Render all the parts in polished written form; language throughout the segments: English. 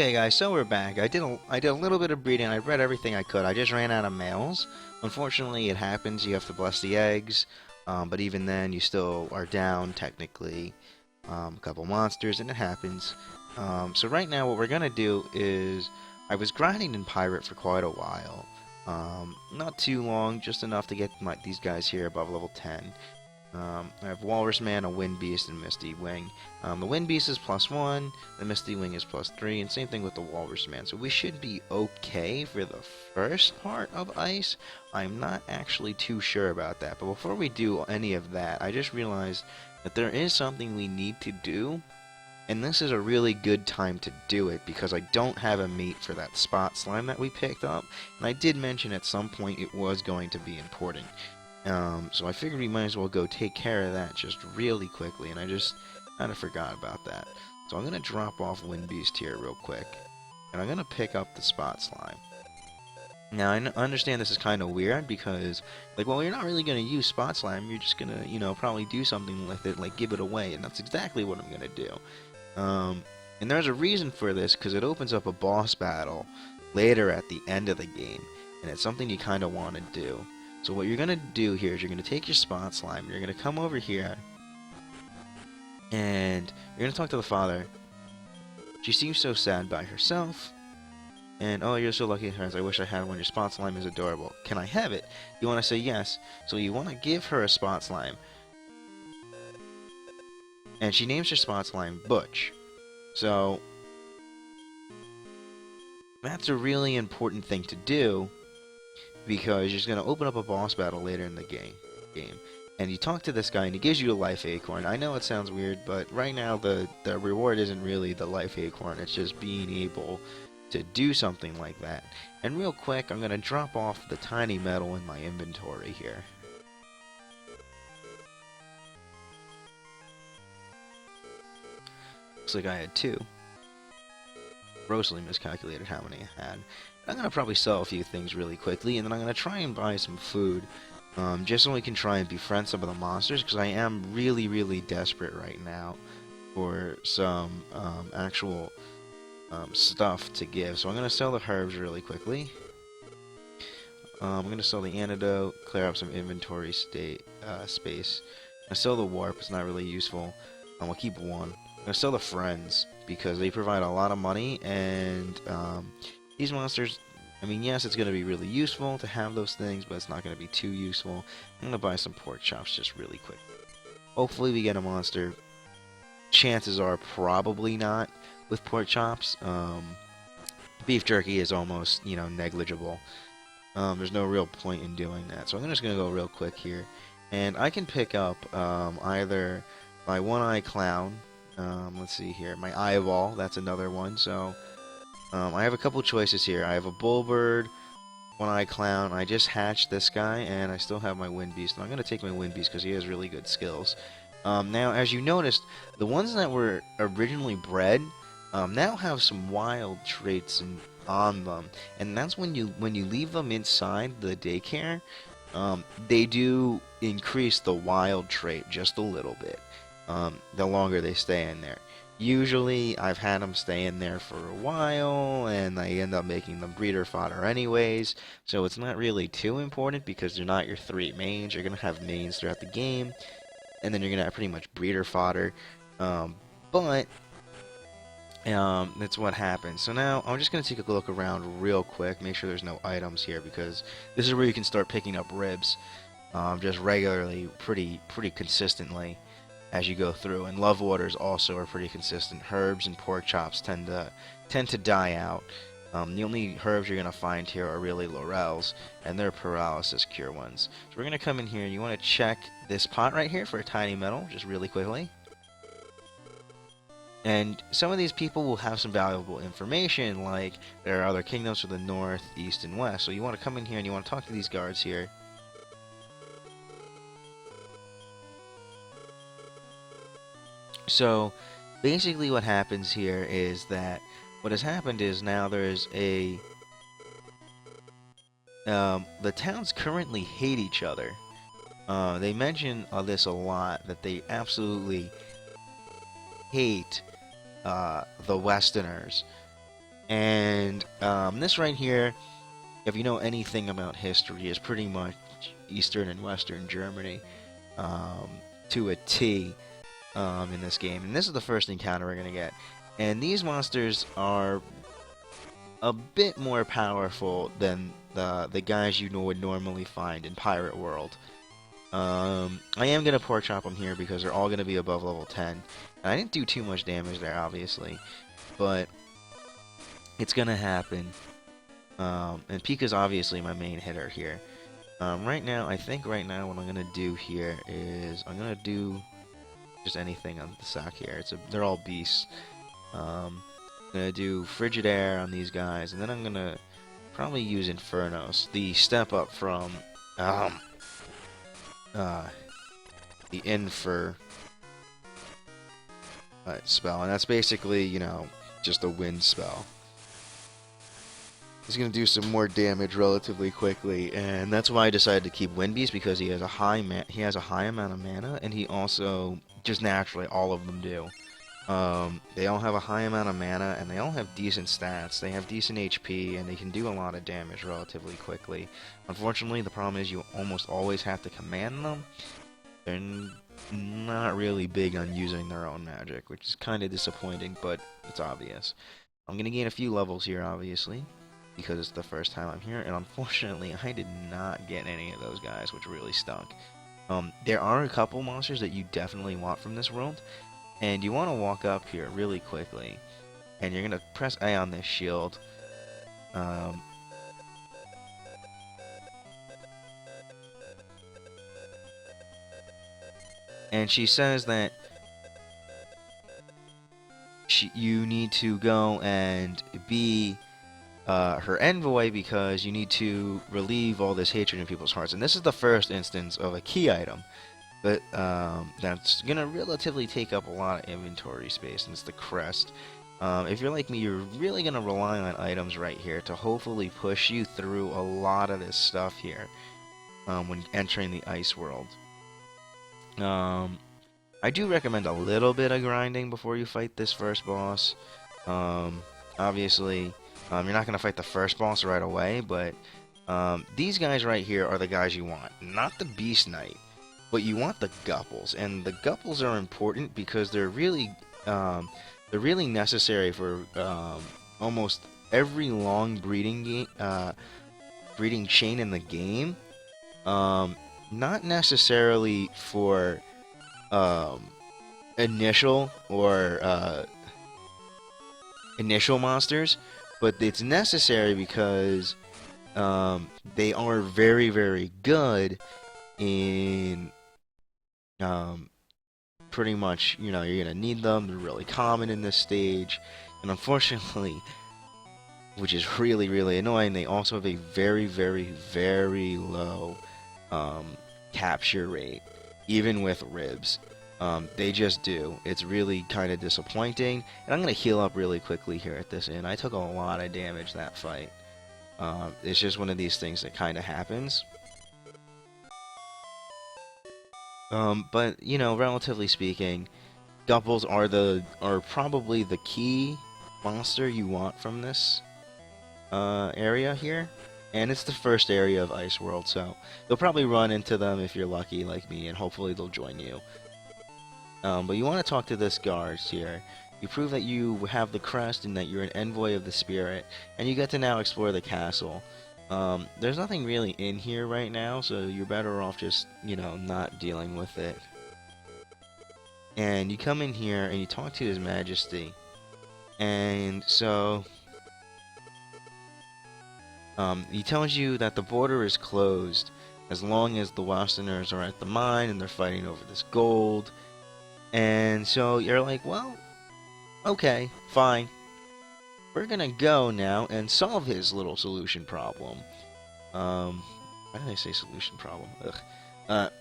Hey guys, so we're back. I did a little bit of breeding. I read everything I could. I just ran out of males. Unfortunately, it happens. You have to bless the eggs, but even then, you still are down technically a couple monsters, and it happens. So right now, what we're gonna do is I was grinding in pirate for quite a while. Not too long, just enough to get these guys here above level 10. I have Walrus Man, a Wind Beast, and Misty Wing. The Wind Beast is +1, the Misty Wing is +3, and same thing with the Walrus Man. So we should be okay for the first part of Ice. I'm not actually too sure about that, but before we do any of that, I just realized that there is something we need to do, and this is a really good time to do it because I don't have a mate for that spot slime that we picked up, and I did mention at some point it was going to be important. So I figured we might as well go take care of that just really quickly, and I just kind of forgot about that. So I'm going to drop off Wind Beast here real quick, and I'm going to pick up the Spot Slime. Now, I understand this is kind of weird because, like, well, you're not really going to use Spot Slime, you're just going to, probably do something with it, like give it away, and that's exactly what I'm going to do. And there's a reason for this, because it opens up a boss battle later at the end of the game, and it's something you kind of want to do. So what you're going to do here is you're going to take your Spot Slime, you're going to come over here, and you're going to talk to the father. She seems so sad by herself, and oh, you're so lucky, Hans. I wish I had one. Your Spot Slime is adorable. Can I have it? You want to say yes, so you want to give her a Spot Slime. And she names her Spot Slime Butch. So, that's a really important thing to do, because you're going to open up a boss battle later in the game. And you talk to this guy, and he gives you a life acorn. I know it sounds weird, but right now the reward isn't really the life acorn. It's just being able to do something like that. And real quick, I'm going to drop off the tiny metal in my inventory here. Looks like I had two. Grossly miscalculated how many I had. I'm going to probably sell a few things really quickly, and then I'm going to try and buy some food, just so we can try and befriend some of the monsters, because I am really, really desperate right now for some actual stuff to give. So I'm going to sell the herbs really quickly. I'm going to sell the antidote, clear up some inventory space. I sell the warp, it's not really useful. I'll keep one. I'm going to sell the friends, because they provide a lot of money, and these monsters, I mean, yes, it's going to be really useful to have those things, but it's not going to be too useful. I'm going to buy some pork chops just really quick. Hopefully we get a monster. Chances are probably not with pork chops. Beef jerky is almost, negligible. There's no real point in doing that. So I'm just going to go real quick here. And I can pick up either my one-eye clown. Let's see here. My eyeball, that's another one. So I have a couple choices here. I have a bullbird, one-eye clown. I just hatched this guy, and I still have my wind beast. And I'm going to take my wind beast because he has really good skills. Now, as you noticed, the ones that were originally bred now have some wild traits on them, and that's when you leave them inside the daycare. They do increase the wild trait just a little bit. The longer they stay in there. Usually, I've had them stay in there for a while, and I end up making them breeder fodder anyways, so it's not really too important because they're not your 3 mains. You're going to have mains throughout the game, and then you're going to have pretty much breeder fodder, but that's what happens. So now, I'm just going to take a look around real quick, make sure there's no items here, because this is where you can start picking up ribs, just regularly, pretty consistently as you go through, and love waters also are pretty consistent. Herbs and pork chops tend to die out. The only herbs you're gonna find here are really laurels, and they're paralysis cure ones. So we're gonna come in here, and you want to check this pot right here for a tiny metal, just really quickly. And some of these people will have some valuable information, like there are other kingdoms to the north, east, and west. So you want to come in here and you want to talk to these guards here. So, basically what happens here is that what has happened is now there's the towns currently hate each other. They mention this a lot, that they absolutely hate the Westerners. And this right here, if you know anything about history, is pretty much Eastern and Western Germany um, to a T in this game. And this is the first encounter we're gonna get. And these monsters are a bit more powerful than the guys you would normally find in Pirate World. I am gonna pork chop them here because they're all gonna be above level 10. And I didn't do too much damage there, obviously, but it's gonna happen. And Pika's obviously my main hitter here. Right now, I think right now what I'm gonna do here is I'm gonna do just anything on the sack here. They're all beasts. I'm gonna do Frigid Air on these guys, and then I'm gonna probably use Infernos, the step up from the Infer spell, and that's basically, you know, just a wind spell. He's gonna do some more damage relatively quickly, and that's why I decided to keep Wind Beast, because he has a high amount of mana, and he also just naturally all of them do. They all have a high amount of mana, and they all have decent stats. They have decent HP, and they can do a lot of damage relatively quickly. Unfortunately, the problem is you almost always have to command them. They're not really big on using their own magic, which is kind of disappointing, but it's obvious. I'm going to gain a few levels here, obviously, because it's the first time I'm here, and unfortunately, I did not get any of those guys, which really stunk. There are a couple monsters that you definitely want from this world, and you want to walk up here really quickly, and you're going to press A on this shield. And she says that you need to go and be her envoy because you need to relieve all this hatred in people's hearts. And this is the first instance of a key item, but that's going to relatively take up a lot of inventory space, and it's the crest. If you're like me, you're really going to rely on items right here to hopefully push you through a lot of this stuff here when entering the ice world. I do recommend a little bit of grinding before you fight this first boss. Obviously, you're not going to fight the first boss right away, but these guys right here are the guys you want. Not the Beast Knight, but you want the Gupples. And the Gupples are important because they're really necessary for almost every long breeding chain in the game. Not necessarily for initial monsters, but it's necessary because they are very, very good in pretty much, you know, you're gonna need them. They're really common in this stage, and unfortunately, which is really, really annoying, they also have a very, very, very low capture rate, even with ribs. They just do. It's really kind of disappointing. And I'm going to heal up really quickly here at this inn. I took a lot of damage that fight. It's just one of these things that kind of happens. But, you know, relatively speaking, Gupples are probably the key monster you want from this area here. And it's the first area of Ice World, so you'll probably run into them if you're lucky like me, and hopefully they'll join you. But you want to talk to this guard here. You prove that you have the crest and that you're an envoy of the spirit, and you get to now explore the castle. There's nothing really in here right now, so you're better off just, you know, not dealing with it. And you come in here and you talk to His Majesty. And so he tells you that the border is closed as long as the Westerners are at the mine and they're fighting over this gold. And so you're like, well, okay, fine. We're gonna go now and solve his little solution problem. Why did I say solution problem? Ugh.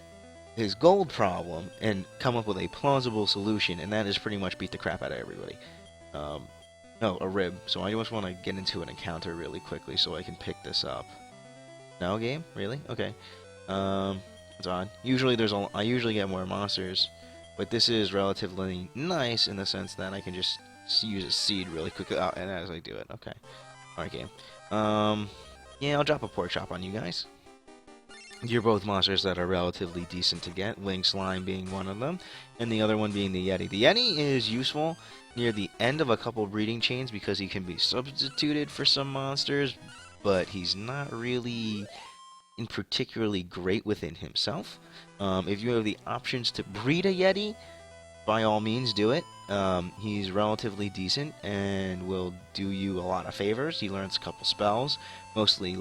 His gold problem, and come up with a plausible solution, and that is pretty much beat the crap out of everybody. No, a rib. So I just want to get into an encounter really quickly so I can pick this up. No game? Really? Okay. It's odd. Usually I usually get more monsters, but this is relatively nice in the sense that I can just use a seed really quickly. Oh, and as I do it, okay. Alright, game. Yeah, I'll drop a pork chop on you guys. You're both monsters that are relatively decent to get, Wing Slime being one of them, and the other one being the Yeti. The Yeti is useful near the end of a couple breeding chains because he can be substituted for some monsters, but he's not really particularly great within himself. If you have the options to breed a Yeti, by all means do it. He's relatively decent and will do you a lot of favors. He learns a couple spells, mostly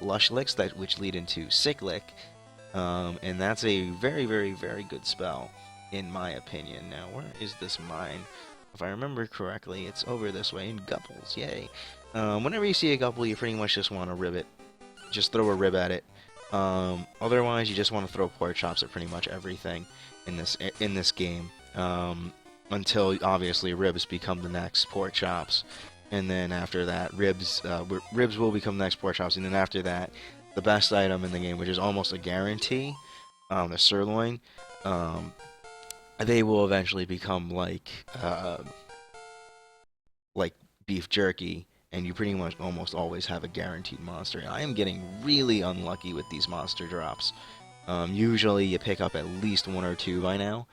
Lush Licks, which lead into Sick Lick, and that's a very, very, very good spell, in my opinion. Now, where is this mine? If I remember correctly, it's over this way in Gupples. Yay! Whenever you see a Gupple, you pretty much just want to rib it. Just throw a rib at it. Otherwise, you just want to throw pork chops at pretty much everything in this game. Until obviously ribs become the next pork chops, and then after that ribs will become the next pork chops, and then after that the best item in the game, which is almost a guarantee, the sirloin, they will eventually become like beef jerky, and you pretty much almost always have a guaranteed monster. I am getting really unlucky with these monster drops. Usually you pick up at least one or two by now.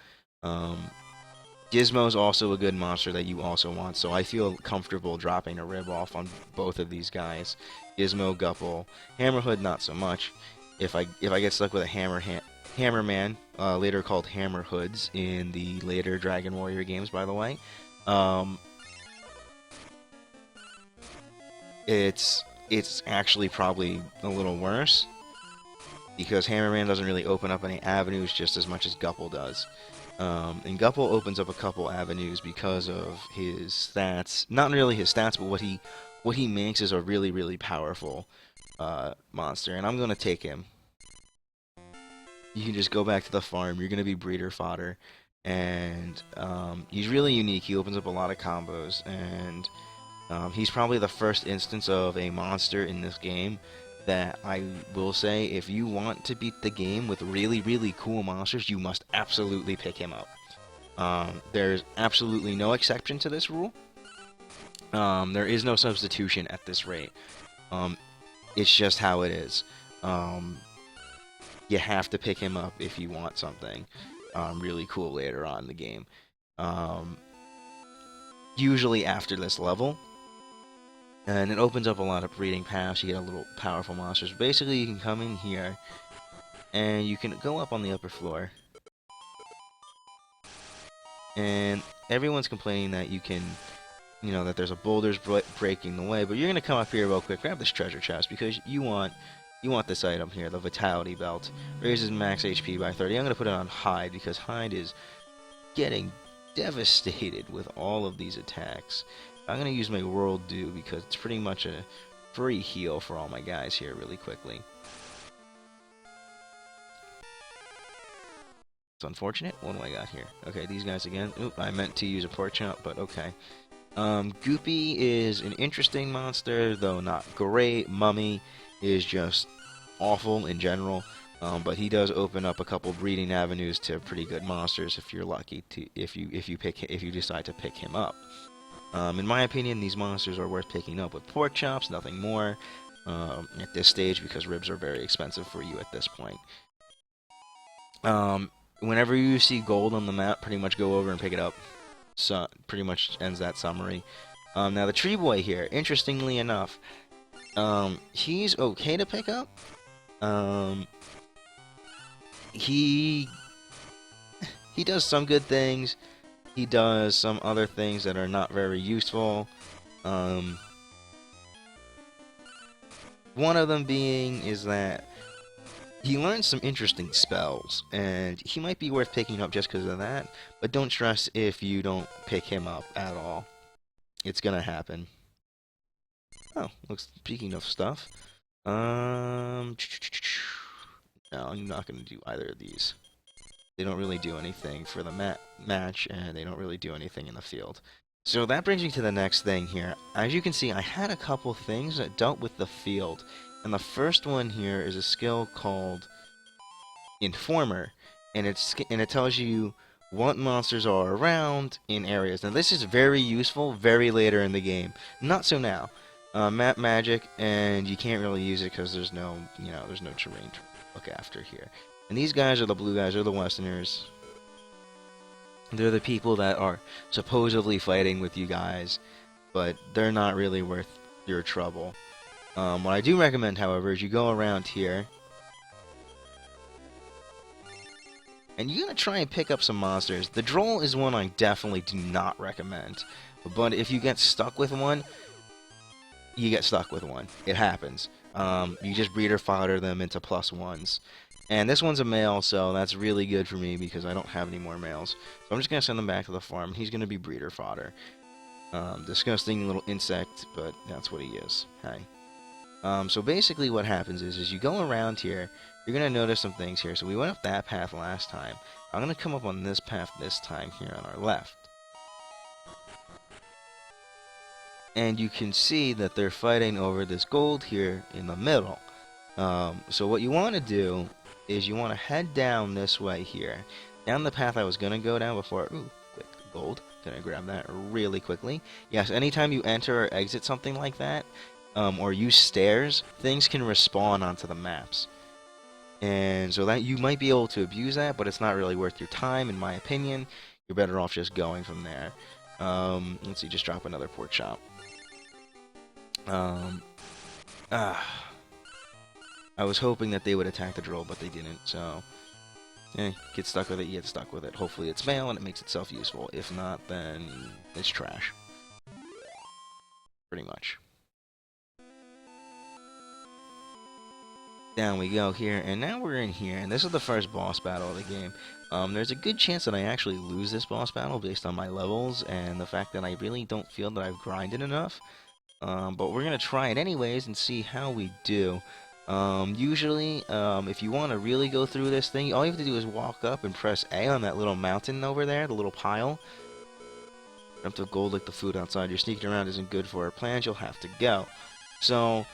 Gizmo's also a good monster that you also want, so I feel comfortable dropping a rib off on both of these guys. Gizmo, Gupple, Hammerhood not so much. If I get stuck with a Hammerman, later called Hammerhoods in the later Dragon Warrior games, by the way, it's actually probably a little worse, because Hammerman doesn't really open up any avenues just as much as Gupple does. And Gupple opens up a couple avenues because of his stats. Not really his stats, but what he makes is a really, really powerful monster. And I'm going to take him. You can just go back to the farm. You're going to be breeder fodder. And he's really unique. He opens up a lot of combos. And he's probably the first instance of a monster in this game that I will say, if you want to beat the game with really, really cool monsters, you must absolutely pick him up. There's absolutely no exception to this rule. There is no substitution at this rate. It's just how it is. You have to pick him up if you want something really cool later on in the game. Usually after this level. And it opens up a lot of breeding paths. You get a little powerful monsters. Basically, you can come in here, and you can go up on the upper floor. And everyone's complaining that you can, that there's a boulders breaking the way. But you're gonna come up here real quick, grab this treasure chest, because you want this item here, the Vitality Belt. Raises max HP by 30. I'm gonna put it on Hyde because Hyde is getting devastated with all of these attacks. I'm going to use my World Dew because it's pretty much a free heal for all my guys here really quickly. It's unfortunate. What do I got here? Okay, these guys again. Oop, I meant to use a pork chop, but okay. Goopy is an interesting monster, though not great. Mummy is just awful in general. But he does open up a couple breeding avenues to pretty good monsters if you're lucky to if you decide to pick him up. In my opinion, these monsters are worth picking up with pork chops, nothing more, at this stage, because ribs are very expensive for you at this point. Whenever you see gold on the map, pretty much go over and pick it up. So, pretty much ends that summary. Now, the Tree Boy here, interestingly enough, he's okay to pick up. He does some good things. He does some other things that are not very useful. One of them being is that he learns some interesting spells, and he might be worth picking up just because of that, but don't stress if you don't pick him up at all. It's gonna happen. Oh, looks, speaking of stuff, no, I'm not gonna do either of these. They don't really do anything for the match, and they don't really do anything in the field. So that brings me to the next thing here. As you can see, I had a couple things that dealt with the field. And the first one here is a skill called Informer. And it tells you what monsters are around in areas. Now this is very useful very later in the game. Not so now. Map magic, and you can't really use it because there's no, there's no terrain to look after here. And these guys are the blue guys, are the Westerners. They're the people that are supposedly fighting with you guys, but they're not really worth your trouble. What I do recommend, however, is you go around here, and you're going to try and pick up some monsters. The Droll is one I definitely do not recommend, but if you get stuck with one, you get stuck with one. It happens. You just breeder fodder them into +1s. And this one's a male, so that's really good for me because I don't have any more males. So I'm just going to send them back to the farm. He's going to be breeder fodder. Disgusting little insect, but that's what he is. Hi. So basically what happens is you go around here, you're going to notice some things here. So we went up that path last time. I'm going to come up on this path this time here on our left. And you can see that they're fighting over this gold here in the middle. So what you want to do is you want to head down this way here. Down the path I was going to go down before. Ooh, quick, gold. Gonna grab that really quickly. Yes, anytime you enter or exit something like that, or use stairs, things can respawn onto the maps. And so that you might be able to abuse that, but it's not really worth your time, in my opinion. You're better off just going from there. Let's see, just drop another pork chop. I was hoping that they would attack the Droll, but they didn't, so... get stuck with it, you get stuck with it. Hopefully it's male and it makes itself useful. If not, then it's trash. Pretty much. Down we go here, and now we're in here, and this is the first boss battle of the game. There's a good chance that I actually lose this boss battle based on my levels, and the fact that I really don't feel that I've grinded enough. But we're going to try it anyways and see how we do. Usually, if you want to really go through this thing, all you have to do is walk up and press A on that little mountain over there, the little pile. Up to gold like the food outside. Your sneaking around isn't good for our plans, you'll have to go. So,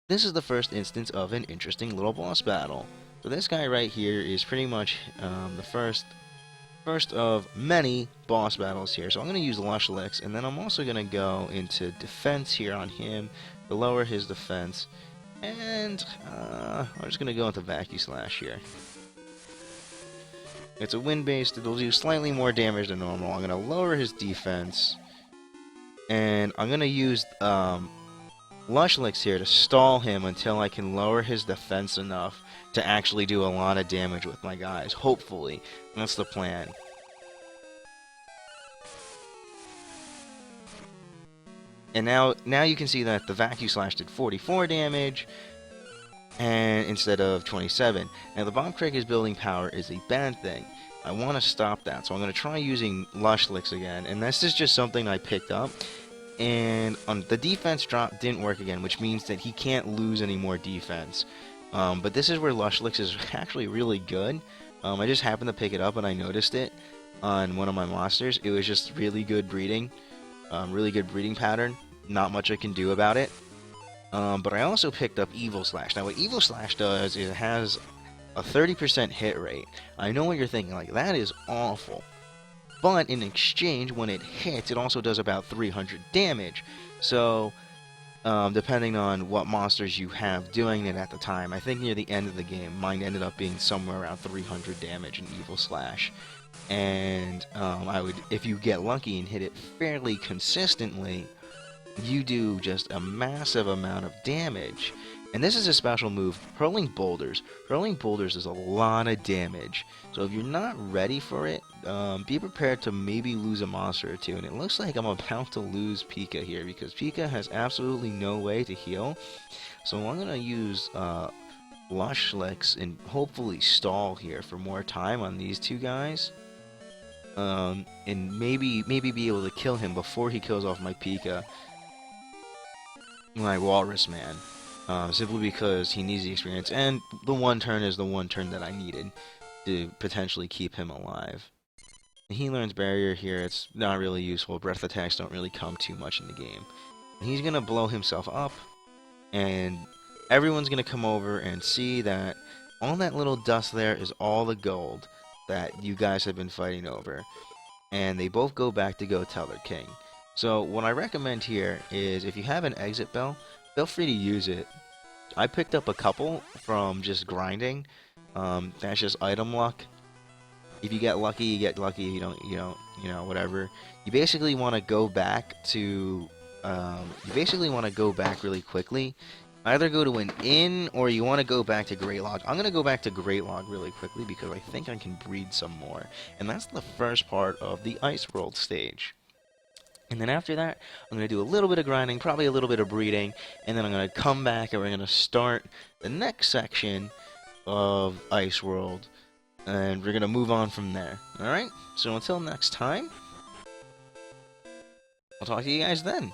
this is the first instance of an interesting little boss battle. So this guy right here is pretty much the first of many boss battles here. So I'm going to use Lush Licks, and then I'm also going to go into defense here on him to lower his defense. And I'm just going to go into Vacuum Slash here. It's a wind-based, it'll do slightly more damage than normal. I'm going to lower his defense. And I'm going to use Lush Licks here to stall him until I can lower his defense enough to actually do a lot of damage with my guys. Hopefully. That's the plan. And now you can see that the Vacuum Slash did 44 damage, and instead of 27. Now the Bob Craig building power is a bad thing. I want to stop that, so I'm going to try using Lush Licks again. And this is just something I picked up. And the defense drop didn't work again, which means that he can't lose any more defense. But this is where Lush Licks is actually really good. I just happened to pick it up and I noticed it on one of my monsters. It was just really good breeding. Really good breeding pattern. Not much I can do about it. But I also picked up Evil Slash. Now what Evil Slash does is it has a 30% hit rate. I know what you're thinking, like, that is awful. But in exchange, when it hits, it also does about 300 damage. So, depending on what monsters you have doing it at the time, I think near the end of the game, mine ended up being somewhere around 300 damage in Evil Slash. And if you get lucky and hit it fairly consistently, you do just a massive amount of damage. And this is a special move, Hurling Boulders. Hurling Boulders is a lot of damage. So if you're not ready for it, be prepared to maybe lose a monster or two. And it looks like I'm about to lose Pika here, because Pika has absolutely no way to heal. So I'm going to use Lush Licks and hopefully stall here for more time on these two guys. And maybe be able to kill him before he kills off my Pika. My Walrus Man. Simply because he needs the experience, and the one turn is the one turn that I needed to potentially keep him alive. He learns Barrier here, it's not really useful. Breath attacks don't really come too much in the game. And he's going to blow himself up, and everyone's going to come over and see that all that little dust there is all the gold. that you guys have been fighting over, and they both go back to go tell their king. So what I recommend here is if you have an exit bell, feel free to use it. I picked up a couple from just grinding. That's just item luck. If you get lucky, you get lucky. If you don't, you don't. You know, whatever. You basically want to go back to. You basically want to go back really quickly. Either go to an inn or you want to go back to Great Log. I'm gonna go back to Great Log really quickly because I think I can breed some more, and that's the first part of the Ice World stage. And then after that, I'm going to do a little bit of grinding, probably a little bit of breeding, and then I'm going to come back and we're going to start the next section of Ice World, and we're going to move on from there. Alright? So until next time, I'll talk to you guys then.